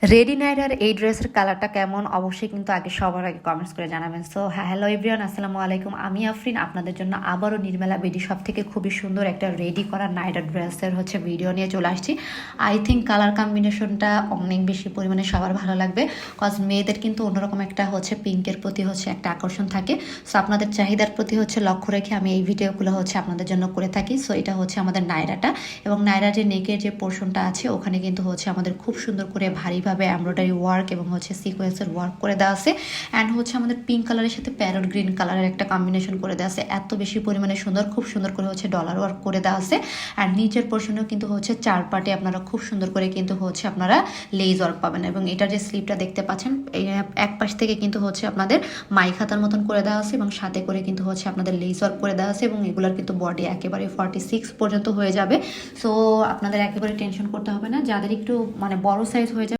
Ready নাইরার এই ড্রেসের কালারটা কেমন অবশ্যই কিন্তু আগে সবার আগে কমেন্টস করে জানাবেন। সো হ্যালো এভরিওয়ান, আসসালামু আলাইকুম। আমি আফরিন আপনাদের জন্য আবারও নির্মলা বেডি শপ থেকে খুবই সুন্দর একটা রেডি করা নাইরা ড্রেসের ভিডিও নিয়ে চলে আসছি। আই থিঙ্ক কালার কম্বিনেশনটা অনেক বেশি পরিমাণে সবার ভালো লাগবে, কজ মেয়েদের কিন্তু অন্যরকম একটা পিঙ্কের প্রতি একটা আকর্ষণ থাকে। সো আপনাদের চাহিদার প্রতি লক্ষ্য রেখে আমি এই ভিডিওগুলো আপনাদের জন্য করে থাকি। সো এটা আমাদের নাইরাটা, এবং নাইরার যে নেকের যে পোর্শনটা আছে ওখানে কিন্তু আমাদের খুব সুন্দর করে ভারী এমব্রয়ডারি ওয়ার্ক এবং সিকোয়েন্সের ওয়ার্ক করে দেওয়া আছে। অ্যান্ড আমাদের পিঙ্ক কালারের সাথে প্যারট গ্রিন কালারের একটা কম্বিনেশন করে দেওয়া আছে। এত বেশি পরিমাণে সুন্দর, খুব সুন্দর করে ডলার ওয়ার্ক করে দেওয়া আছে। অ্যান্ড নিচের পোর্শনেও কিন্তু চার পার্টে আপনারা খুব সুন্দর করে কিন্তু আপনারা লেজ ওয়ার্ক পাবেন। এবং এটার যে স্লিপটা দেখতে পাচ্ছেন, এক পাশ থেকে কিন্তু আপনাদের মাই খাতার মতন করে দেওয়া আছে, এবং সাথে করে কিন্তু আপনাদের লেজ ওয়ার্ক করে দেওয়া আছে। এবং এগুলোর কিন্তু বডি একেবারে 46 পর্যন্ত হয়ে যাবে। সো আপনাদের একেবারে টেনশন করতে হবে না। যাদের একটু বড় সাইজ হয়ে যাবে